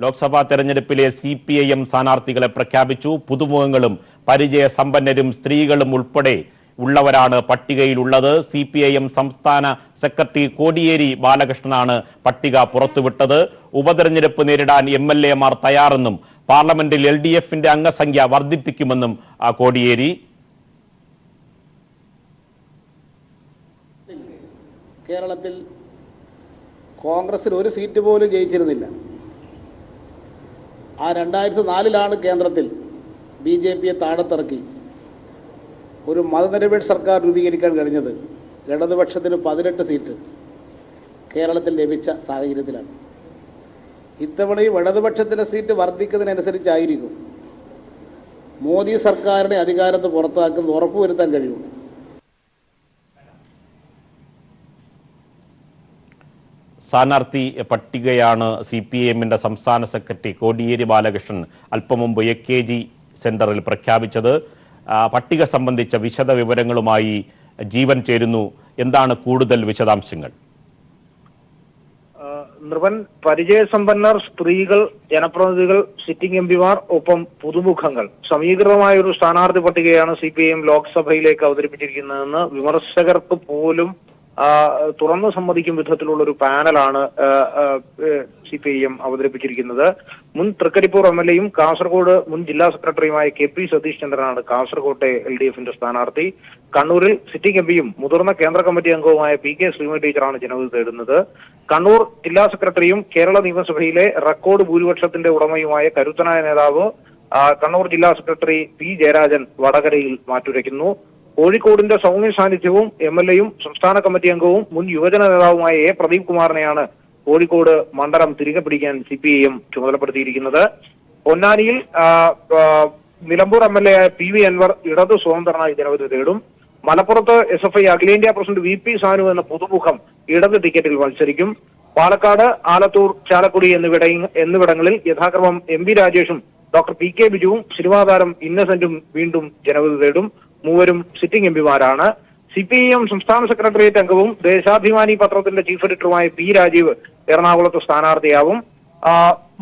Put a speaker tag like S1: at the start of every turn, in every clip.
S1: ലോക്സഭാ തെരഞ്ഞെടുപ്പിലെ CPIM സ്ഥാനാർത്ഥികളെ പ്രഖ്യാപിച്ചു. പുതുമുഖങ്ങളും പരിചയസമ്പന്നരും സ്ത്രീകളും ഉൾപ്പെടെ ഉള്ളവരാണ് പട്ടികയിലുള്ളത്. CPIM സംസ്ഥാന സെക്രട്ടറി കോടിയേരി ബാലകൃഷ്ണനാണ് പട്ടിക പുറത്തുവിട്ടത്. ഉപതെരഞ്ഞെടുപ്പ് നേരിടാൻ MLA-മാർ തയ്യാറെന്നും പാർലമെന്റിൽ LDF-ന്റെ അംഗസംഖ്യ വർദ്ധിപ്പിക്കുമെന്നും കോടിയേരി.
S2: കേരളത്തിൽ കോൺഗ്രസിൽ ഒരു സീറ്റ് പോലും ജയിച്ചിരുന്നില്ല. ആ 2004 കേന്ദ്രത്തിൽ BJP-യെ താഴത്തിറക്കി ഒരു മതനിരപേക്ഷ സർക്കാർ രൂപീകരിക്കാൻ കഴിഞ്ഞത്. ഇടതുപക്ഷത്തിന് 18 സീറ്റ് കേരളത്തിൽ ലഭിച്ച സാഹചര്യത്തിലാണ്. ഇത്തവണയും ഇടതുപക്ഷത്തിൻ്റെ സീറ്റ് വർദ്ധിക്കുന്നതിനനുസരിച്ചായിരിക്കും മോദി സർക്കാരിനെ അധികാരത്ത് പുറത്താക്കുന്നത് ഉറപ്പുവരുത്താൻ കഴിയുള്ളൂ.
S1: സ്ഥാനാർത്ഥി പട്ടികയാണ് CPIM-ന്റെ സംസ്ഥാന സെക്രട്ടറി കോടിയേരി ബാലകൃഷ്ണൻ അല്പം മുമ്പ് AKG സെന്ററിൽ പ്രഖ്യാപിച്ചത്. പട്ടിക സംബന്ധിച്ച വിശദ വിവരങ്ങളുമായി ജീവൻ ചേരുന്നു. എന്താണ് കൂടുതൽ വിശദാംശങ്ങൾ?
S3: നിർവൻ, പരിചയസമ്പന്നർ, സ്ത്രീകൾ, ജനപ്രതിനിധികൾ, സിറ്റിംഗ് MP-മാർ, ഒപ്പം പുതുമുഖങ്ങൾ സമീകൃതമായ ഒരു സ്ഥാനാർത്ഥി പട്ടികയാണ് CPIM ലോക്സഭയിലേക്ക് അവതരിപ്പിച്ചിരിക്കുന്നതെന്ന് വിമർശകർക്ക് പോലും തുറന്നു സമ്മതിക്കും വിധത്തിലുള്ള ഒരു പാനലാണ് CPIM അവതരിപ്പിച്ചിരിക്കുന്നത്. മുൻ തൃക്കരിപ്പൂർ MLA-യും കാസർഗോഡ് മുൻ ജില്ലാ സെക്രട്ടറിയുമായ KP സതീഷ് ചന്ദ്രനാണ് കാസർകോട്ടെ LDF-ന്റെ സ്ഥാനാർത്ഥി. കണ്ണൂരിൽ സിറ്റിംഗ് MP-യും മുതിർന്ന കേന്ദ്ര കമ്മിറ്റി അംഗവുമായ PK ശ്രീമതി ടീച്ചറാണ് ജനവിധി തേടുന്നത്. കണ്ണൂർ ജില്ലാ സെക്രട്ടറിയും കേരള നിയമസഭയിലെ റെക്കോർഡ് ഭൂരിപക്ഷത്തിന്റെ ഉടമയുമായ കരുത്തനായ നേതാവ് കണ്ണൂർ ജില്ലാ സെക്രട്ടറി P ജയരാജൻ വടകരയിൽ മാറ്റുരയ്ക്കുന്നു. കോഴിക്കോടിന്റെ സൗമ്യ സാന്നിധ്യവും MLA-യും സംസ്ഥാന കമ്മിറ്റി അംഗവും മുൻ യുവജന നേതാവുമായ A പ്രദീപ് കുമാറിനെയാണ് കോഴിക്കോട് മണ്ഡലം തിരികെ പിടിക്കാൻ CPIM ചുമതലപ്പെടുത്തിയിരിക്കുന്നത്. പൊന്നാനിയിൽ നിലമ്പൂർ MLA-ആയ PV അൻവർ ഇടതു സ്വതന്ത്രനായി ജനവിധി തേടും. മലപ്പുറത്ത് SFI അഖിലേന്ത്യാ പ്രസിഡന്റ് VP സാനു എന്ന പുതുമുഖം ഇടത് ടിക്കറ്റിൽ മത്സരിക്കും. പാലക്കാട്, ആലത്തൂർ, ചാലക്കുടി എന്നിവിടങ്ങളിൽ യഥാക്രമം MP രാജേഷും ഡോക്ടർ PK ബിജുവും സിനിമാ താരം ഇന്നസെന്റും വീണ്ടും ജനവിധി തേടും. മൂവരും സിറ്റിംഗ് MP-മാരാണ്. CPIM സംസ്ഥാന സെക്രട്ടേറിയറ്റ് അംഗവും ദേശാഭിമാനി പത്രത്തിന്റെ ചീഫ് എഡിറ്ററുമായ P രാജീവ് എറണാകുളത്ത് സ്ഥാനാർത്ഥിയാവും.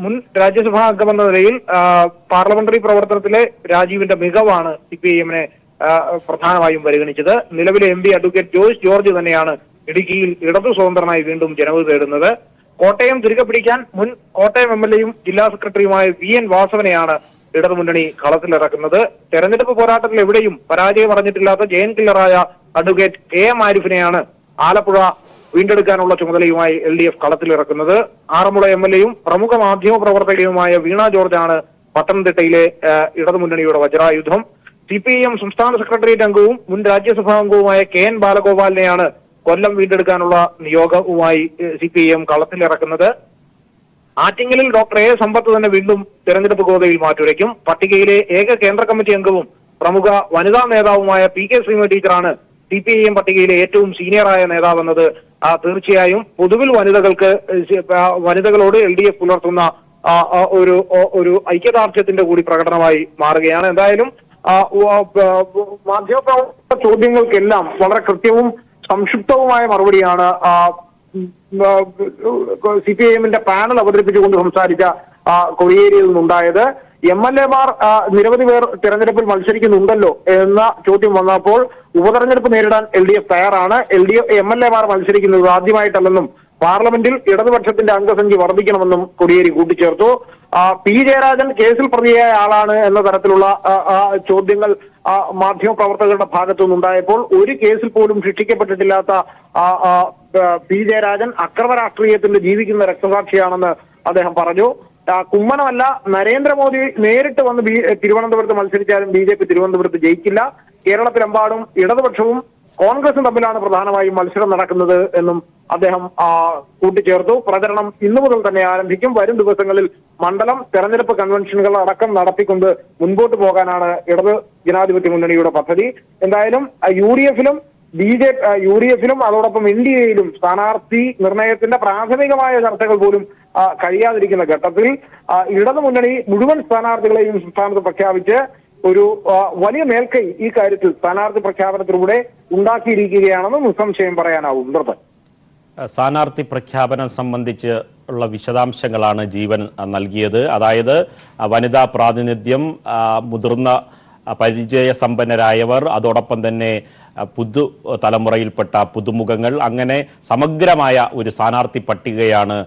S3: മുൻ രാജ്യസഭാ അംഗമെന്ന നിലയിൽ പാർലമെന്ററി പ്രവർത്തനത്തിലെ രാജീവിന്റെ മികവാണ് CPIM-നെ പ്രധാനമായും പരിഗണിച്ചത്. നിലവിലെ MP അഡ്വക്കേറ്റ് ജോയ്സ് ജോർജ് തന്നെയാണ് ഇടുക്കിയിൽ ഇടതു സ്വതന്ത്രനായി വീണ്ടും ജനവിധി തേടുന്നത്. കോട്ടയം തിരികെ പിടിക്കാൻ മുൻ കോട്ടയം MLA-യും ജില്ലാ സെക്രട്ടറിയുമായ VN വാസവനെയാണ് ഇടതുമുന്നണി കളത്തിലിറക്കുന്നത്. തെരഞ്ഞെടുപ്പ് പോരാട്ടത്തിൽ എവിടെയും പരാജയം അറിഞ്ഞിട്ടില്ലാത്ത ജയൻ കില്ലറായ അഡ്വക്കേറ്റ് AM ആരിഫിനെയാണ് ആലപ്പുഴ വീണ്ടെടുക്കാനുള്ള ചുമതലയുമായി LDF കളത്തിലിറക്കുന്നത്. ആറന്മുള MLA-യും പ്രമുഖ മാധ്യമ പ്രവർത്തകയുമായ വീണ ജോർജാണ് പത്തനംതിട്ടയിലെ ഇടതുമുന്നണിയുടെ വജ്രായുധം. CPIM സംസ്ഥാന സെക്രട്ടേറിയറ്റ് അംഗവും മുൻ രാജ്യസഭാ അംഗവുമായ KN ബാലഗോപാലിനെയാണ് കൊല്ലം വീണ്ടെടുക്കാനുള്ള നിയോഗവുമായി CPIM കളത്തിലിറക്കുന്നത്. ആറ്റിങ്ങലിൽ ഡോക്ടർ A സമ്പത്ത് തന്നെ വീണ്ടും തെരഞ്ഞെടുപ്പ് ഗോതയിൽ മാറ്റുരയ്ക്കും. പട്ടികയിലെ ഏക കേന്ദ്ര കമ്മിറ്റി അംഗവും പ്രമുഖ വനിതാ നേതാവുമായ PK ശ്രീമതി ടീച്ചറാണ് CPIM പട്ടികയിലെ ഏറ്റവും സീനിയറായ നേതാവെന്നത് തീർച്ചയായും പൊതുവിൽ വനിതകളോട് LDF പുലർത്തുന്ന ഒരു ഐക്യദാർഢ്യത്തിന്റെ കൂടി പ്രകടനമായി മാറുകയാണ്. എന്തായാലും മാധ്യമപ്രവർത്തക ചോദ്യങ്ങൾക്കെല്ലാം വളരെ കൃത്യവും സംക്ഷിപ്തവുമായ മറുപടിയാണ് CPIM-ന്റെ പാനൽ അവതരിപ്പിച്ചുകൊണ്ട് സംസാരിച്ച കോടിയേരിയിൽ നിന്നുണ്ടായത്. MLA-മാർ നിരവധി പേർ തെരഞ്ഞെടുപ്പിൽ മത്സരിക്കുന്നുണ്ടല്ലോ എന്ന ചോദ്യം വന്നപ്പോൾ ഉപതെരഞ്ഞെടുപ്പ് നേരിടാൻ LDF തയ്യാറാണ്. MLA-മാർ മത്സരിക്കുന്നത് ആദ്യമായിട്ടല്ലെന്നും പാർലമെന്റിൽ ഇടതുപക്ഷത്തിന്റെ അംഗസംഖ്യ വർദ്ധിക്കണമെന്നും കോടിയേരി കൂട്ടിച്ചേർത്തു. P ജയരാജൻ കേസിൽ പ്രതിയായ ആളാണ് എന്ന തരത്തിലുള്ള ചോദ്യങ്ങൾ മാധ്യമപ്രവർത്തകരുടെ ഭാഗത്തു നിന്നുണ്ടായപ്പോൾ ഒരു കേസിൽ പോലും ശിക്ഷിക്കപ്പെട്ടിട്ടില്ലാത്ത P ജയരാജൻ അക്രമ രാഷ്ട്രീയത്തിന്റെ ജീവിക്കുന്ന രക്തസാക്ഷിയാണെന്ന് അദ്ദേഹം പറഞ്ഞു. കുമ്മനമല്ല, നരേന്ദ്രമോദി നേരിട്ട് വന്ന് തിരുവനന്തപുരത്ത് മത്സരിച്ചാലും BJP തിരുവനന്തപുരത്ത് ജയിക്കില്ല. കേരളത്തിലെമ്പാടും ഇടതുപക്ഷവും കോൺഗ്രസും തമ്മിലാണ് പ്രധാനമായും മത്സരം നടക്കുന്നത് എന്നും അദ്ദേഹം കൂട്ടിച്ചേർത്തു. പ്രചരണം ഇന്നു മുതൽ തന്നെ ആരംഭിക്കും. വരും ദിവസങ്ങളിൽ മണ്ഡലം തെരഞ്ഞെടുപ്പ് കൺവെൻഷനുകൾ അടക്കം നടത്തിക്കൊണ്ട് മുൻപോട്ട് പോകാനാണ് ഇടത് ജനാധിപത്യ മുന്നണിയുടെ പദ്ധതി. എന്തായാലും UDF-ലും അതോടൊപ്പം NDA-യിലും സ്ഥാനാർത്ഥി നിർണയത്തിന്റെ പ്രാഥമികമായ ചർച്ചകൾ പോലും കഴിയാതിരിക്കുന്ന ഘട്ടത്തിൽ ഇടതു മുന്നണി മുഴുവൻ സ്ഥാനാർത്ഥികളെയും സംസ്ഥാനത്ത് പ്രഖ്യാപിച്ച് ഒരു വലിയ മേൽക്കൈ ഈ കാര്യത്തിൽ സ്ഥാനാർത്ഥി പ്രഖ്യാപനത്തിലൂടെ ഉണ്ടാക്കിയിരിക്കുകയാണെന്ന് നിസ്സംശയം പറയാനാവും.
S1: സ്ഥാനാർത്ഥി പ്രഖ്യാപനം സംബന്ധിച്ച് ഉള്ള വിശദാംശങ്ങളാണ് ജീവൻ നൽകിയത്. അതായത് വനിതാ പ്രാതിനിധ്യം, മുതിർന്ന പരിചയസമ്പന്നരായവർ, അതോടൊപ്പം തന്നെ പുതു തലമുറയിൽപ്പെട്ട പുതുമുഖങ്ങൾ, അങ്ങനെ സമഗ്രമായ ഒരു സ്ഥാനാർത്ഥി പട്ടികയാണ്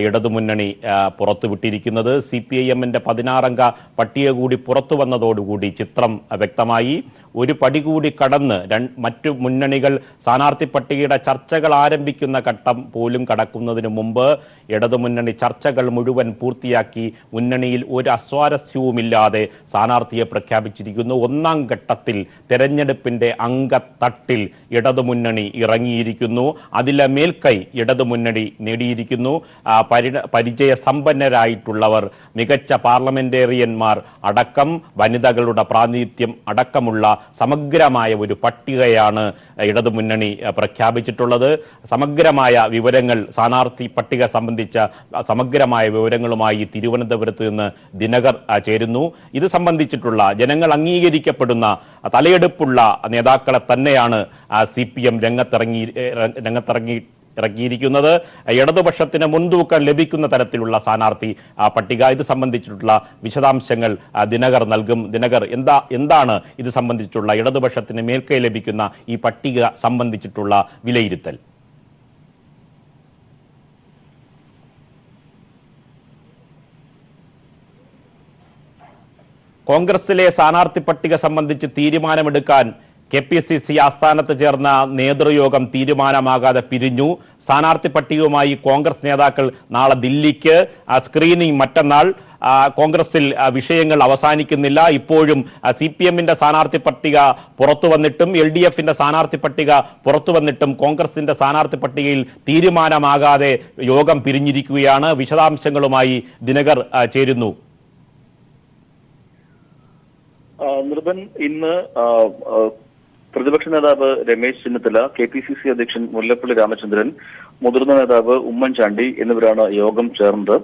S1: ഇടതുമുന്നണി പുറത്തുവിട്ടിരിക്കുന്നത്. CPIM-ന്റെ 16-അംഗ പട്ടിക കൂടി പുറത്തു വന്നതോടുകൂടി ചിത്രം വ്യക്തമായി. ഒരു പടി കൂടി കടന്ന് മറ്റു മുന്നണികൾ സ്ഥാനാർത്ഥി പട്ടികയുടെ ചർച്ചകൾ ആരംഭിക്കുന്ന ഘട്ടം പോലും കടക്കുന്നതിന് മുമ്പ് ഇടതുമുന്നണി ചർച്ചകൾ മുഴുവൻ പൂർത്തിയാക്കി മുന്നണിയിൽ ഒരു അസ്വാരസ്യവുമില്ലാതെ സ്ഥാനാർത്ഥിയെ പ്രഖ്യാപിച്ചിരിക്കുന്നു. ഒന്നാം ഘട്ടത്തിൽ തെരഞ്ഞെടുപ്പിന്റെ അംഗത്തട്ടിൽ ഇടതുമുന്നണി ഇറങ്ങിയിരിക്കുന്നു. അതിലെ മേൽക്കൈ ഇടതുമുന്നണി നേടിയിരിക്കുന്നു. പരിചയസമ്പന്നരായിട്ടുള്ളവർ, മികച്ച പാർലമെന്റേറിയന്മാർ അടക്കം, വനിതകളുടെ പ്രാതിനിധ്യം അടക്കമുള്ള സമഗ്രമായ ഒരു പട്ടികയാണ് ഇടതുമുന്നണി പ്രഖ്യാപിച്ചിട്ടുള്ളത്. സമഗ്രമായ വിവരങ്ങൾ, സ്ഥാനാർത്ഥി പട്ടിക സംബന്ധിച്ച സമഗ്രമായ വിവരങ്ങളുമായി തിരുവനന്തപുരത്ത് നിന്ന് ദിനകർ ചേരുന്നു. ഇത് സംബന്ധിച്ചിട്ടുള്ള ജനങ്ങൾ അംഗീകരിക്കപ്പെടുന്ന തലയെടുപ്പുള്ള നേതാക്കളെ തന്നെയാണ് CPM ഇറക്കിയിരിക്കുന്നത്. ഇടതുപക്ഷത്തിന് മുൻതൂക്കം ലഭിക്കുന്ന തരത്തിലുള്ള സ്ഥാനാർത്ഥി പട്ടിക. ഇത് സംബന്ധിച്ചിട്ടുള്ള വിശദാംശങ്ങൾ ദിനകർ നൽകും. ദിനകർ, എന്താണ് ഇത് സംബന്ധിച്ചിട്ടുള്ള ഇടതുപക്ഷത്തിന് മേൽക്കൈ ലഭിക്കുന്ന ഈ പട്ടിക സംബന്ധിച്ചിട്ടുള്ള വിലയിരുത്തൽ? കോൺഗ്രസിലെ സ്ഥാനാർത്ഥി പട്ടിക സംബന്ധിച്ച് തീരുമാനമെടുക്കാൻ KPCC ആസ്ഥാനത്ത് ചേർന്ന നേതൃയോഗം തീരുമാനമാകാതെ പിരിഞ്ഞു. സ്ഥാനാർത്ഥി പട്ടികയുമായി കോൺഗ്രസ് നേതാക്കൾ നാളെ ദില്ലിക്ക്. സ്ക്രീനിംഗ് മറ്റന്നാൾ. കോൺഗ്രസിൽ വിഷയങ്ങൾ അവസാനിക്കുന്നില്ല. ഇപ്പോഴും CPM-ന്റെ സ്ഥാനാർത്ഥി പട്ടിക പുറത്തു വന്നിട്ടും LDF-ന്റെ സ്ഥാനാർത്ഥി പട്ടിക പുറത്തു വന്നിട്ടും കോൺഗ്രസിന്റെ സ്ഥാനാർത്ഥി പട്ടികയിൽ തീരുമാനമാകാതെ യോഗം പിരിഞ്ഞിരിക്കുകയാണ്. വിശദാംശങ്ങളുമായി ദിനകർ ചേരുന്നു.
S4: നിർബൻ, ഇന്ന് പ്രതിപക്ഷ നേതാവ് രമേശ് ചെന്നിത്തല, KPCC അധ്യക്ഷൻ മുല്ലപ്പള്ളി രാമചന്ദ്രൻ, മുതിർന്ന നേതാവ് ഉമ്മൻചാണ്ടി എന്നിവരാണ് യോഗം ചേർന്നത്.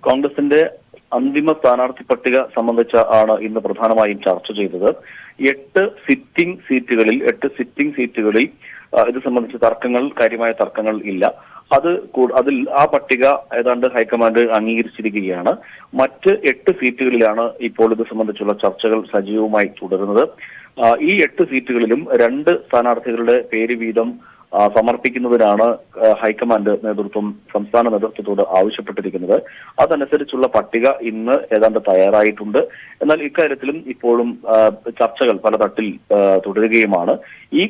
S4: കോൺഗ്രസിന്റെ അന്തിമ സ്ഥാനാർത്ഥി പട്ടിക സംബന്ധിച്ച ആണ് ഇന്ന് പ്രധാനമായും ചർച്ച ചെയ്തത്. 8 സിറ്റിംഗ് സീറ്റുകളിൽ ഇത് സംബന്ധിച്ച കാര്യമായ തർക്കങ്ങൾ ഇല്ല. അതിൽ ആ പട്ടിക ഏതാണ്ട് ഹൈക്കമാൻഡ് അംഗീകരിച്ചിരിക്കുകയാണ്. മറ്റ് 8 സീറ്റുകളിലാണ് ഇപ്പോൾ ഇത് സംബന്ധിച്ചുള്ള ചർച്ചകൾ സജീവമായി തുടരുന്നത്. ഈ 8 സീറ്റുകളിലും 2 സ്ഥാനാർത്ഥികളുടെ പേര് വീതം സമർപ്പിക്കുന്നതിനാണ് ഹൈക്കമാൻഡ് സംസ്ഥാന നേതൃത്വത്തോട് ആവശ്യപ്പെട്ടിരിക്കുന്നത്. അതനുസരിച്ചുള്ള പട്ടിക ഇന്ന് ഏതാണ്ട് തയ്യാറായിട്ടുണ്ട്. എന്നാൽ ഇക്കാര്യത്തിലും ഇപ്പോഴും ചർച്ചകൾ പല തട്ടിൽ തുടരുകയുമാണ്. ഈ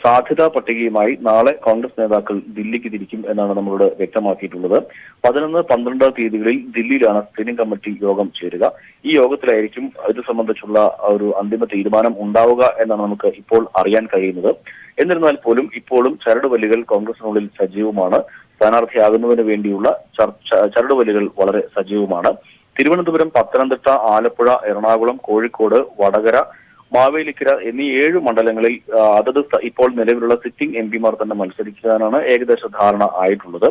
S4: സാധ്യതാ പട്ടികയുമായി നാളെ കോൺഗ്രസ് നേതാക്കൾ ദില്ലിക്ക് തിരിക്കും എന്നാണ് നമ്മളോട് വ്യക്തമാക്കിയിട്ടുള്ളത്. 11, 12 തീയതികളിൽ ദില്ലിയിലാണ് സ്ക്രീനിംഗ് കമ്മിറ്റി യോഗം ചേരുക. ഈ യോഗത്തിലായിരിക്കും ഇത് സംബന്ധിച്ചുള്ള ഒരു അന്തിമ തീരുമാനം ഉണ്ടാവുക എന്നാണ് നമുക്ക് ഇപ്പോൾ അറിയാൻ കഴിയുന്നത്. എന്നിരുന്നാൽ പോലും ഇപ്പോഴും ചരടുവലികൾ കോൺഗ്രസിനുള്ളിൽ സജീവമാണ്. സ്ഥാനാർത്ഥിയാകുന്നതിന് വേണ്ടിയുള്ള ചരടുവലികൾ വളരെ സജീവമാണ്. തിരുവനന്തപുരം, പത്തനംതിട്ട, ആലപ്പുഴ, എറണാകുളം, കോഴിക്കോട്, വടകര, മാവേലിക്കര എന്നീ 7 മണ്ഡലങ്ങളിൽ അതത് ഇപ്പോൾ നിലവിലുള്ള സിറ്റിംഗ് MP-മാർ തന്നെ മത്സരിക്കാനാണ് ഏകദേശ ധാരണ ആയിട്ടുള്ളത്.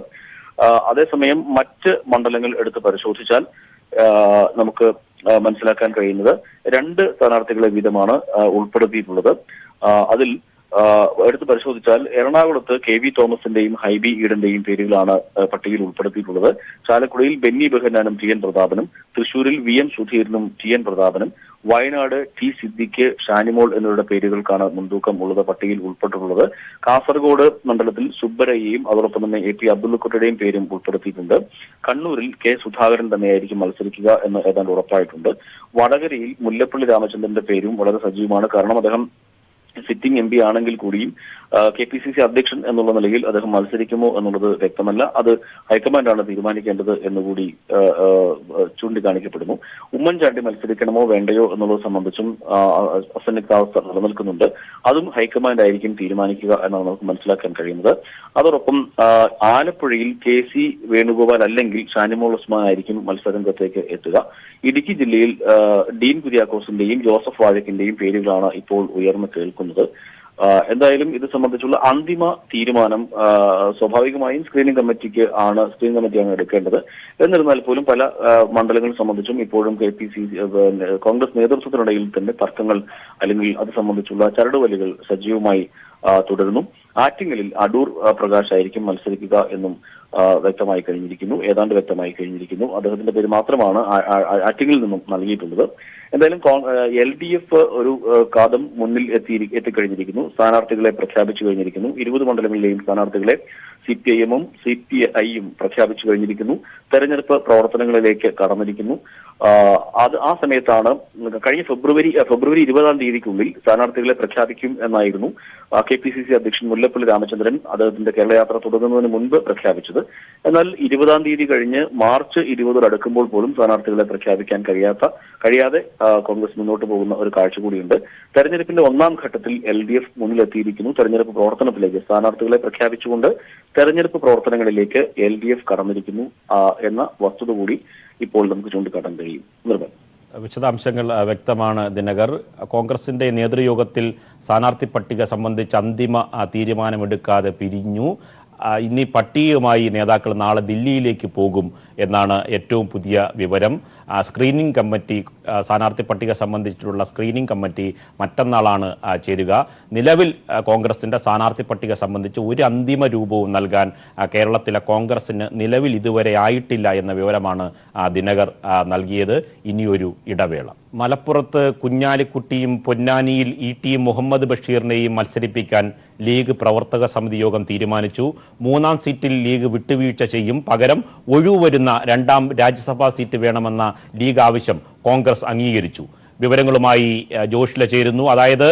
S4: അതേസമയം മറ്റ് മണ്ഡലങ്ങൾ എടുത്ത് പരിശോധിച്ചാൽ നമുക്ക് മനസ്സിലാക്കാൻ കഴിയുന്നത് 2 സ്ഥാനാർത്ഥികളെ വീതമാണ് ഉൾപ്പെടുത്തിയിട്ടുള്ളത്. അതിൽ എടുത്ത് പരിശോധിച്ചാൽ എറണാകുളത്ത് KV തോമസിന്റെയും ഹൈബി ഈഡന്റെയും പേരുകളാണ് പട്ടികയിൽ ഉൾപ്പെടുത്തിയിട്ടുള്ളത്. ചാലക്കുടിയിൽ ബെന്നി ബെഹന്നാനും TN പ്രതാപനും, തൃശൂരിൽ VM സുധീരനും TN പ്രതാപനും, Wayanad T Siddique, Shanimol എന്നിവരുടെ പേരുകൾക്കാണ് മുൻതൂക്കം ഉള്ളത് പട്ടികയിൽ ഉൾപ്പെട്ടിട്ടുള്ളത്. കാസർഗോഡ് മണ്ഡലത്തിൽ സുബ്ബരയെയും അതോടൊപ്പം തന്നെ AP അബ്ദുള്ളക്കുട്ടിയുടെയും പേരും ഉൾപ്പെടുത്തിയിട്ടുണ്ട്. കണ്ണൂരിൽ K സുധാകരൻ തന്നെയായിരിക്കും മത്സരിക്കുക എന്ന് ഏതാണ്ട് ഉറപ്പായിട്ടുണ്ട്. വടകരയിൽ മുല്ലപ്പള്ളി രാമചന്ദ്രന്റെ പേരും വളരെ സജീവമാണ്. കാരണം അദ്ദേഹം സിറ്റിംഗ് MP ആണെങ്കിൽ കൂടിയും KPCC അധ്യക്ഷൻ എന്നുള്ള നിലയിൽ അദ്ദേഹം മത്സരിക്കുമോ എന്നുള്ളത് വ്യക്തമല്ല. അത് ഹൈക്കമാൻഡാണ് തീരുമാനിക്കേണ്ടത് എന്നുകൂടി ചൂണ്ടിക്കാണിക്കപ്പെടുന്നു. ഉമ്മൻചാണ്ടി മത്സരിക്കണമോ വേണ്ടയോ എന്നുള്ളത് സംബന്ധിച്ചും അസന്നിഗ്ധാവസ്ഥ നിലനിൽക്കുന്നുണ്ട്. അതും ഹൈക്കമാൻഡ് ആയിരിക്കും തീരുമാനിക്കുക എന്നാണ് നമുക്ക് മനസ്സിലാക്കാൻ കഴിയുന്നത്. അതോടൊപ്പം ആലപ്പുഴയിൽ KC വേണുഗോപാൽ അല്ലെങ്കിൽ ഷാനിമോൾ ഉസ്മാൻ ആയിരിക്കും മത്സരരംഗത്തേക്ക് എത്തുക. ഇടുക്കി ജില്ലയിൽ ഡീൻ കുര്യാക്കോസിന്റെയും ജോസഫ് വാഴക്കിന്റെയും പേരുകളാണ് ഇപ്പോൾ ഉയർന്നു കേൾക്കുന്നത്. എന്തായാലും ഇത് സംബന്ധിച്ചുള്ള അന്തിമ തീരുമാനം സ്വാഭാവികമായും സ്ക്രീനിംഗ് കമ്മിറ്റിയാണ് എടുക്കേണ്ടത്. എന്നിരുന്നാൽ പോലും പല മണ്ഡലങ്ങൾ സംബന്ധിച്ചും ഇപ്പോഴും കോൺഗ്രസ് നേതൃത്വത്തിനിടയിൽ തന്നെ തർക്കങ്ങൾ അല്ലെങ്കിൽ അത് സംബന്ധിച്ചുള്ള ചരടുവലികൾ സജീവമായി തുടരുന്നു. ആറ്റിങ്ങലിൽ അടൂർ പ്രകാശ് ആയിരിക്കും മത്സരിക്കുക എന്നും വ്യക്തമായി കഴിഞ്ഞിരിക്കുന്നു. ഏതാണ്ട് വ്യക്തമായി കഴിഞ്ഞിരിക്കുന്നു. അദ്ദേഹത്തിന്റെ പേര് മാത്രമാണ് ആറ്റിങ്ങിൽ നിന്നും നൽകിയിട്ടുള്ളത്. എന്തായാലും LDF ഒരു കാതം മുന്നിൽ എത്തിക്കഴിഞ്ഞിരിക്കുന്നു. സ്ഥാനാർത്ഥികളെ പ്രഖ്യാപിച്ചു കഴിഞ്ഞിരിക്കുന്നു. 20 മണ്ഡലങ്ങളിലെയും സ്ഥാനാർത്ഥികളെ CPIM-ഉം CPI-യും പ്രഖ്യാപിച്ചു കഴിഞ്ഞിരിക്കുന്നു. തെരഞ്ഞെടുപ്പ് പ്രവർത്തനങ്ങളിലേക്ക് കടന്നിരിക്കുന്നു. ആ സമയത്താണ് കഴിഞ്ഞ ഫെബ്രുവരി 20-ാം തീയതിക്കുള്ളിൽ സ്ഥാനാർത്ഥികളെ പ്രഖ്യാപിക്കും എന്നായിരുന്നു KPCC അധ്യക്ഷൻ മുല്ലപ്പള്ളി രാമചന്ദ്രൻ അദ്ദേഹത്തിന്റെ കേരള യാത്ര തുടങ്ങുന്നതിന് മുൻപ് പ്രഖ്യാപിച്ചത്. എന്നാൽ 20-ാം തീയതി കഴിഞ്ഞ് മാർച്ച് 20 അടുക്കുമ്പോൾ പോലും സ്ഥാനാർത്ഥികളെ പ്രഖ്യാപിക്കാൻ കഴിയാതെ കോൺഗ്രസ് മുന്നോട്ട് പോകുന്ന ഒരു കാഴ്ച കൂടിയുണ്ട്. തെരഞ്ഞെടുപ്പിന്റെ 1-ാം ഘട്ടത്തിൽ LDF മുന്നിലെത്തിയിരിക്കുന്നു. തെരഞ്ഞെടുപ്പ് പ്രവർത്തനത്തിലേക്ക് സ്ഥാനാർത്ഥികളെ പ്രഖ്യാപിച്ചുകൊണ്ട് തെരഞ്ഞെടുപ്പ് പ്രവർത്തനങ്ങളിലേക്ക് LDF കടന്നിരിക്കുന്നു എന്ന വസ്തുത കൂടി ഇപ്പോൾ നമുക്ക് ചൂണ്ടിക്കാട്ടാൻ കഴിയും. നിർമ്മൽ,
S1: വിശദാംശങ്ങൾ വ്യക്തമാണ് ദിനകർ. കോൺഗ്രസിന്റെ നേതൃയോഗത്തിൽ സ്ഥാനാർത്ഥി പട്ടിക സംബന്ധിച്ച് അന്തിമ തീരുമാനമെടുക്കാതെ പിരിഞ്ഞു. ഇനി പട്ടികയുമായി നേതാക്കൾ നാളെ ദില്ലിയിലേക്ക് പോകും എന്നാണ് ഏറ്റവും പുതിയ വിവരം. സ്ക്രീനിംഗ് കമ്മിറ്റി, സ്ഥാനാർത്ഥി പട്ടിക സംബന്ധിച്ചിട്ടുള്ള സ്ക്രീനിംഗ് കമ്മിറ്റി മറ്റന്നാളാണ് ചേരുക. നിലവിൽ കോൺഗ്രസിൻ്റെ സ്ഥാനാർത്ഥി പട്ടിക സംബന്ധിച്ച് ഒരു അന്തിമ രൂപവും നൽകാൻ കേരളത്തിലെ കോൺഗ്രസിന് നിലവിൽ ഇതുവരെ ആയിട്ടില്ല എന്ന വിവരമാണ് ദിനകർ നൽകിയത്. ഇനിയൊരു ഇടവേള. മലപ്പുറത്ത് കുഞ്ഞാലിക്കുട്ടിയും പൊന്നാനിയിൽ ET മുഹമ്മദ് ബഷീറിനെയും മത്സരിപ്പിക്കാൻ ലീഗ് പ്രവർത്തക സമിതി യോഗം തീരുമാനിച്ചു. 3-ാം സീറ്റിൽ ലീഗ് വിട്ടുവീഴ്ച ചെയ്യും. പകരം ഒഴിവുവരുന്ന 2-ാം രാജ്യസഭാ സീറ്റ് വേണമെന്ന ലീഗ് ആവശ്യം കോൺഗ്രസ് അംഗീകരിച്ചു. വിവരങ്ങളുമായി ജോഷില ചേരുന്നു. അതായത്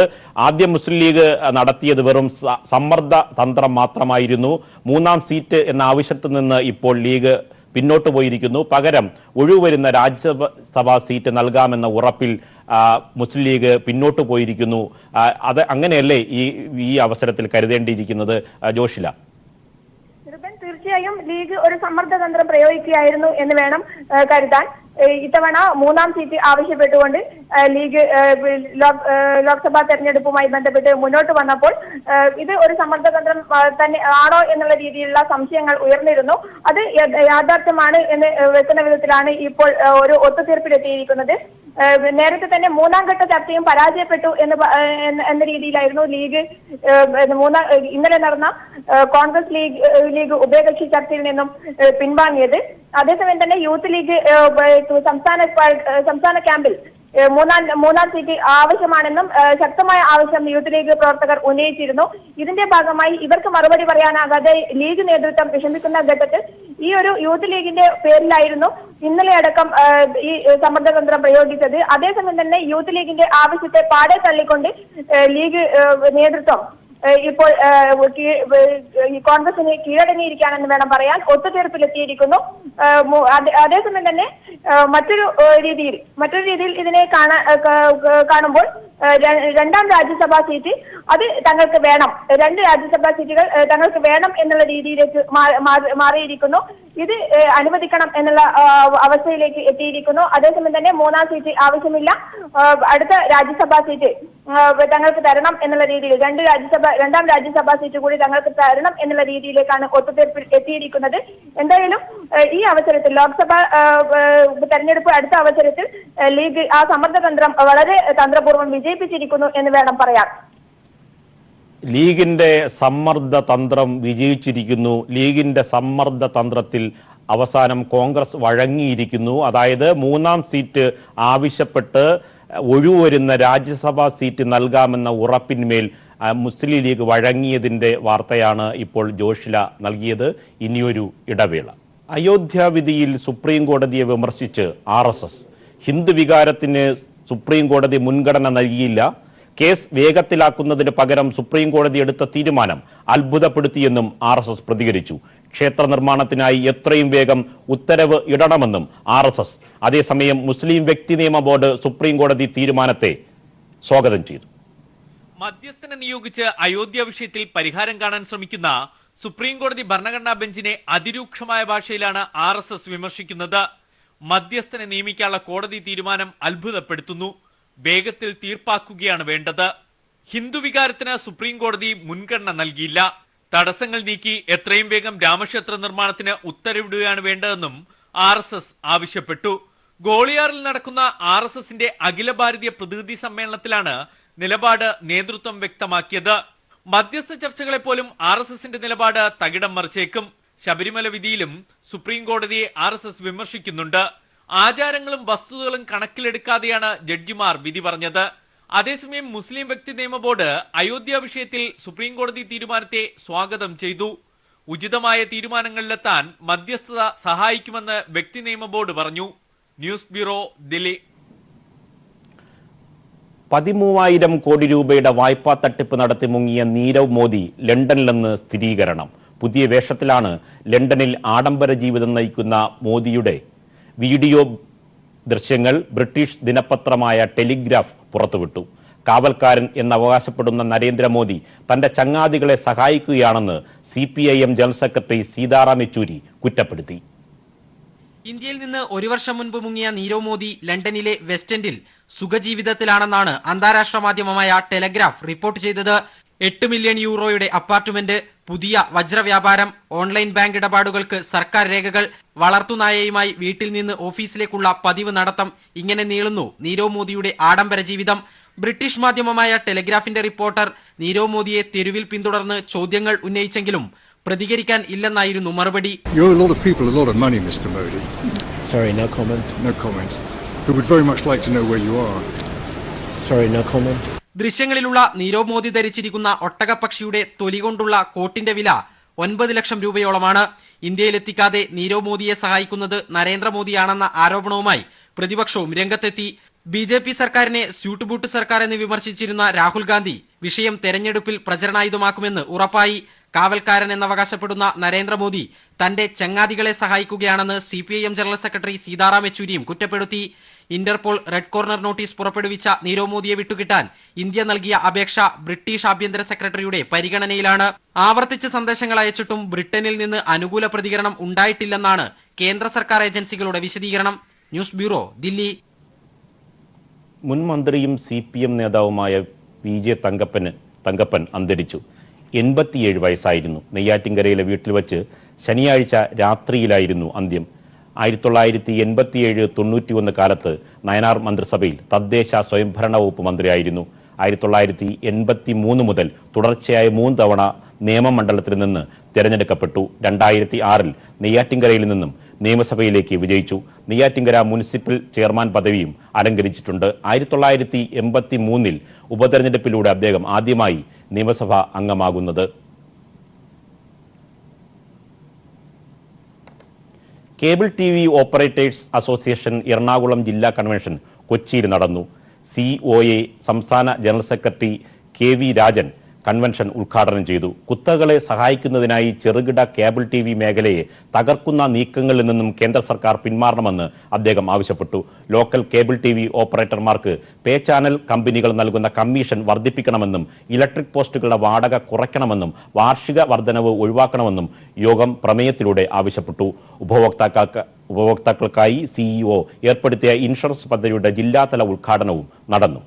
S1: ആദ്യം മുസ്ലിം ലീഗ് നടത്തിയത് വെറും സമ്മർദ്ദ തന്ത്രം മാത്രമായിരുന്നു. 3-ാം സീറ്റ് എന്ന ആവശ്യത്തിൽ നിന്ന് ഇപ്പോൾ ലീഗ് പിന്നോട്ട് പോയിരിക്കുന്നു. പകരം ഒഴിവുവരുന്ന രാജ്യസഭാ സീറ്റ് നൽകാമെന്ന ഉറപ്പിൽ മുസ്ലിം ലീഗ് പിന്നോട്ട് പോയിരിക്കുന്നു. അത് അങ്ങനെയല്ലേ ഈ അവസരത്തിൽ കരുതേണ്ടിയിരിക്കുന്നത് ജോഷില?
S5: തീർച്ചയായും ലീഗ് ഒരു സമ്മർദ്ദതന്ത്രം പ്രയോഗിക്കുകയായിരുന്നു എന്ന് വേണം കരുതാൻ. ഇത്തവണ 3-ാം സീറ്റ് ആവശ്യപ്പെട്ടുകൊണ്ട് ലീഗ് ലോക്സഭാ തെരഞ്ഞെടുപ്പുമായി ബന്ധപ്പെട്ട് മുന്നോട്ട് വന്നപ്പോൾ ഇത് ഒരു സമ്മർദ്ദതന്ത്രം തന്നെ ആണോ എന്നുള്ള രീതിയിലുള്ള സംശയങ്ങൾ ഉയർന്നിരുന്നു. അത് യാഥാർത്ഥ്യമാണ് എന്ന് വെക്കുന്ന വിധത്തിലാണ് ഇപ്പോൾ ഒരു ഒത്തുതീർപ്പിലെത്തിയിരിക്കുന്നത്. നേരത്തെ തന്നെ 3-ാം ഘട്ട ചർച്ചയും പരാജയപ്പെട്ടു എന്ന രീതിയിലായിരുന്നു ലീഗ് ഇന്നലെ നടന്ന കോൺഗ്രസ് ലീഗ് ഉഭയകക്ഷി ചർച്ചയിൽ നിന്നും പിൻവാങ്ങിയത്. അതേസമയം തന്നെ യൂത്ത് ലീഗ് സംസ്ഥാന ക്യാമ്പിൽ 3-ാം സീറ്റ് ആവശ്യമാണെന്നും ശക്തമായ ആവശ്യം യൂത്ത് ലീഗ് പ്രവർത്തകർ ഉന്നയിച്ചിരുന്നു. ഇതിന്റെ ഭാഗമായി ഇവർക്ക് മറുപടി പറയാനാകാതെ ലീഗ് നേതൃത്വം വിഷമിക്കുന്ന ഘട്ടത്തിൽ ഈ ഒരു യൂത്ത് ലീഗിന്റെ പേരിലായിരുന്നു ഇന്നലെ അടക്കം ഈ സമ്മർദ്ദതന്ത്രം പ്രയോഗിച്ചത്. അതേസമയം തന്നെ യൂത്ത് ലീഗിന്റെ ആവശ്യത്തെ പാടെ തള്ളിക്കൊണ്ട് ലീഗ് നേതൃത്വം ഇപ്പോൾ കോൺഗ്രസിന് കീഴടങ്ങിയിരിക്കുകയാണെന്ന് വേണം പറയാൻ. ഒത്തുതീർപ്പിലെത്തിയിരിക്കുന്നു. അതേസമയം തന്നെ മറ്റൊരു രീതിയിൽ ഇതിനെ കാണുമ്പോൾ 2-ാം രാജ്യസഭാ സീറ്റ് അത് തങ്ങൾക്ക് വേണം, 2 രാജ്യസഭാ സീറ്റുകൾ തങ്ങൾക്ക് വേണം എന്നുള്ള രീതിയിലേക്ക് മാറിയിരിക്കുന്നു. ഇത് അനുവദിക്കണം എന്നുള്ള അവസ്ഥയിലേക്ക് എത്തിയിരിക്കുന്നു. അതേസമയം തന്നെ 3-ാം സീറ്റ് ആവശ്യമില്ല, അടുത്ത രാജ്യസഭാ സീറ്റ് തങ്ങൾക്ക് തരണം എന്നുള്ള രീതിയിൽ 2-ാം രാജ്യസഭാ സീറ്റ് കൂടി തങ്ങൾക്ക് തരണം എന്നുള്ള രീതിയിലേക്കാണ് ഒത്തുതീർപ്പിൽ എത്തിയിരിക്കുന്നത്. എന്തായാലും ഈ അവസരത്തിൽ ലോക്സഭാ തെരഞ്ഞെടുപ്പ് അടുത്ത അവസരത്തിൽ ലീഗ് ആ സമ്മർദ്ദതന്ത്രം വളരെ തന്ത്രപൂർവ്വം വിജയിപ്പിച്ചിരിക്കുന്നു എന്ന് വേണം പറയാൻ.
S1: ലീഗിന്റെ സമ്മർദ്ദ തന്ത്രം വിജയിച്ചിരിക്കുന്നു. ലീഗിന്റെ സമ്മർദ്ദ തന്ത്രത്തിൽ അവസാനം കോൺഗ്രസ് വഴങ്ങിയിരിക്കുന്നു. അതായത് 3-ാം സീറ്റ് ആവശ്യപ്പെട്ട് ഒഴിവുവരുന്ന രാജ്യസഭാ സീറ്റ് നൽകാമെന്ന ഉറപ്പിന്മേൽ മുസ്ലിം ലീഗ് വഴങ്ങിയതിൻ്റെ വാർത്തയാണ് ഇപ്പോൾ ജോഷില നൽകിയത്. ഇനിയൊരു ഇടവേള. അയോധ്യ വിധിയിൽ സുപ്രീം കോടതിയെ വിമർശിച്ച് RSS ഹിന്ദു വികാരത്തിന് സുപ്രീം കോടതി മുൻഗണന നൽകിയില്ല, കേസ് വേഗത്തിലാക്കുന്നതിന് പകരം സുപ്രീം കോടതി എടുത്ത തീരുമാനം അത്ഭുതപ്പെടുത്തിയെന്നും RSS പ്രതികരിച്ചു. ക്ഷേത്ര നിർമ്മാണത്തിനായി എത്രയും വേഗം ഉത്തരവ് ഇടണമെന്നും RSS. അതേസമയം മുസ്ലിം വ്യക്തി നിയമ ബോർഡ് സുപ്രീം കോടതി തീരുമാനത്തെ സ്വാഗതം ചെയ്തു.
S6: മധ്യസ്ഥനെ നിയോഗിച്ച് അയോധ്യ വിഷയത്തിൽ പരിഹാരം കാണാൻ ശ്രമിക്കുന്ന സുപ്രീം കോടതി ഭരണഘടനാ ബെഞ്ചിനെ അതിരൂക്ഷമായ ഭാഷയിലാണ് RSS വിമർശിക്കുന്നത്. മധ്യസ്ഥനെ നിയമിക്കാനുള്ള കോടതി തീരുമാനം അത്ഭുതപ്പെടുത്തുന്നു, വേഗത്തിൽ തീർപ്പാക്കുകയാണ് വേണ്ടത്. ഹിന്ദു വികാരത്തിന് സുപ്രീം കോടതി മുൻഗണന നൽകിയില്ല, തടസ്സങ്ങൾ നീക്കി എത്രയും വേഗം രാമക്ഷേത്ര നിർമ്മാണത്തിന് ഉത്തരവിടുകയാണ് വേണ്ടതെന്നും RSS ആവശ്യപ്പെട്ടു. ഗോളിയാറിൽ നടക്കുന്ന RSSന്റെ അഖില ഭാരതീയ പ്രതിനിധി സമ്മേളനത്തിലാണ് നിലപാട് നേതൃത്വം വ്യക്തമാക്കിയത്. മധ്യസ്ഥ ചർച്ചകളെ പോലും RSSന്റെ നിലപാട് തകിടം മറിച്ചേക്കും. ശബരിമല വിധിയിലും സുപ്രീം കോടതിയെ RSS വിമർശിക്കുന്നുണ്ട്. ആചാരങ്ങളും വസ്തുതകളും കണക്കിലെടുക്കാതെയാണ് ജഡ്ജിമാർ വിധി പറഞ്ഞത്. അതേസമയം മുസ്ലിം വ്യക്തി നിയമ ബോർഡ് അയോധ്യ വിഷയത്തിൽ സുപ്രീം കോടതി തീരുമാനത്തെ സ്വാഗതം ചെയ്തു. ഉചിതമായ തീരുമാനങ്ങളിലെത്താൻ മധ്യസ്ഥത സഹായിക്കുമെന്ന് വ്യക്തി നിയമ ബോർഡ് പറഞ്ഞു. News bureau, Delhi.
S1: 13,000 കോടി രൂപയുടെ വായ്പാ തട്ടിപ്പ് നടത്തി മുങ്ങിയ നീരവ് മോദി ലണ്ടനിലെന്ന് സ്ഥിരീകരണം. പുതിയ വേഷത്തിലാണ് ലണ്ടനിൽ ആഡംബര ജീവിതം നയിക്കുന്ന മോദിയുടെ വീഡിയോ ദൃശ്യങ്ങൾ ബ്രിട്ടീഷ് ദിനപത്രമായ ടെലിഗ്രാഫ് പുറത്തുവിട്ടു. കാവൽക്കാരൻ എന്ന് അവകാശപ്പെടുന്ന നരേന്ദ്രമോദി തന്റെ ചങ്ങാതികളെ സഹായിക്കുകയാണെന്ന് CPIM general secretary Sitaram Yechury കുറ്റപ്പെടുത്തി.
S7: ഇന്ത്യയിൽ നിന്ന് 1 വർഷം മുൻപ് മുങ്ങിയ നീരവ് മോദി ലണ്ടനിലെ വെസ്റ്റ് എൻഡിൽ സുഖജീവിതത്തിലാണെന്നാണ് അന്താരാഷ്ട്ര മാധ്യമമായ ടെലഗ്രാഫ് റിപ്പോർട്ട് ചെയ്തത്. 8 മില്യൺ യൂറോയുടെ അപ്പാർട്ട്മെന്റ്, പുതിയ വജ്രവ്യാപാരം, ഓൺലൈൻ ബാങ്ക് ഇടപാടുകൾക്ക് സർക്കാർ രേഖകൾ, വളർത്തുനായയുമായി വീട്ടിൽ നിന്ന് ഓഫീസിലേക്കുള്ള പതിവ് നടത്തം, ഇങ്ങനെ നീളുന്നു നീരവ് മോദിയുടെ ആഡംബര ജീവിതം. ബ്രിട്ടീഷ് മാധ്യമമായ ടെലഗ്രാഫിന്റെ റിപ്പോർട്ടർ നീരവ് മോദിയെ തെരുവിൽ പിന്തുടർന്ന് ചോദ്യങ്ങൾ ഉന്നയിച്ചെങ്കിലും പ്രതികരിക്കാൻ ഇല്ലെന്നായിരുന്നു മറുപടി.
S8: You owe a lot of people a lot of money, Mr. Modi.
S9: Sorry, no comment.
S8: No comment. We would very much like to know where you are.
S9: Sorry, no comment.
S7: ദൃശ്യങ്ങളിലുള്ള Nirav Modi ധരിച്ചിരിക്കുന്ന ഒട്ടകപ്പക്ഷിയുടെ തൊലി കൊണ്ടുള്ള കോട്ടിന്റെ വില 9 ലക്ഷം രൂപയോളമാണ്. ഇന്ത്യയിലെത്തിക്കാതെ നീരവ് മോദിയെ സഹായിക്കുന്നത് നരേന്ദ്രമോദിയാണെന്ന ആരോപണവുമായി പ്രതിപക്ഷവും രംഗത്തെത്തി. BJP സർക്കാരിനെ സ്യൂട്ട് ബൂട്ട് സർക്കാർ എന്ന് വിമർശിച്ചിരുന്ന രാഹുൽ ഗാന്ധി വിഷയം തെരഞ്ഞെടുപ്പിൽ പ്രചരണായുധമാക്കുമെന്ന് ഉറപ്പായി. കാവൽക്കാരൻ എന്നവകാശപ്പെടുന്ന നരേന്ദ്രമോദി തന്റെ ചങ്ങാതികളെ സഹായിക്കുകയാണെന്ന് CPIM ജനറൽ സെക്രട്ടറി സീതാറാം യെച്ചൂരിയും കുറ്റപ്പെടുത്തി. ഇന്റർപോൾ റെഡ് കോർണർ നോട്ടീസ് പുറപ്പെടുവിച്ച നീരവ് മോദിയെ വിട്ടുകിട്ടാൻ ഇന്ത്യ നൽകിയ അപേക്ഷ ബ്രിട്ടീഷ് ആഭ്യന്തര സെക്രട്ടറിയുടെ പരിഗണനയിലാണ്. ആവർത്തിച്ച് സന്ദേശങ്ങൾ അയച്ചിട്ടും ബ്രിട്ടനിൽ നിന്ന് അനുകൂല പ്രതികരണം ഉണ്ടായിട്ടില്ലെന്നാണ് കേന്ദ്ര സർക്കാർ ഏജൻസികളുടെ വിശദീകരണം. News bureau, Delhi.
S1: മുൻ മന്ത്രിയും CPM നേതാവുമായ VJ തങ്കപ്പൻ അന്തരിച്ചു. 87 വയസ്സായിരുന്നു. നെയ്യാറ്റിൻകരയിലെ വീട്ടിൽ വച്ച് ശനിയാഴ്ച രാത്രിയിലായിരുന്നു അന്ത്യം. 1987-91 കാലത്ത് നയനാർ മന്ത്രിസഭയിൽ തദ്ദേശ സ്വയംഭരണ വകുപ്പ് മന്ത്രിയായിരുന്നു. 1983 മുതൽ തുടർച്ചയായ 3 തവണ നിയമമണ്ഡലത്തിൽ നിന്ന് തിരഞ്ഞെടുക്കപ്പെട്ടു. 2006 നെയ്യാറ്റിൻകരയിൽ നിന്നും നിയമസഭയിലേക്ക് വിജയിച്ചു. നെയ്യാറ്റിൻകര മുനിസിപ്പൽ ചെയർമാൻ പദവിയും അലങ്കരിച്ചിട്ടുണ്ട്. 1983 ഉപതെരഞ്ഞെടുപ്പിലൂടെ അദ്ദേഹം ആദ്യമായി നിയമസഭാ അംഗമാകുന്നത്. Cable TV operators association Ernakulam ജില്ലാ കൺവെൻഷൻ കൊച്ചിയിൽ നടന്നു. COA സംസ്ഥാന general secretary KV Rajan convention ഉദ്ഘാടനം ചെയ്തു. കുത്തകളെ സഹായിക്കുന്നതിനായി ചെറുകിട കേബിൾ TV മേഖലയെ തകർക്കുന്ന നീക്കങ്ങളിൽ നിന്നും കേന്ദ്ര സർക്കാർ പിന്മാറണമെന്ന് അദ്ദേഹം ആവശ്യപ്പെട്ടു. ലോക്കൽ കേബിൾ TV ഓപ്പറേറ്റർമാർക്ക് പേ ചാനൽ കമ്പനികൾ നൽകുന്ന കമ്മീഷൻ വർദ്ധിപ്പിക്കണമെന്നും ഇലക്ട്രിക് പോസ്റ്റുകളുടെ വാടക കുറയ്ക്കണമെന്നും വാർഷിക വർധനവ് ഒഴിവാക്കണമെന്നും യോഗം പ്രമേയത്തിലൂടെ ആവശ്യപ്പെട്ടു. ഉപഭോക്താക്കൾക്കായി CEO ഏർപ്പെടുത്തിയ ഇൻഷുറൻസ് പദ്ധതിയുടെ ജില്ലാതല ഉദ്ഘാടനവും നടന്നു.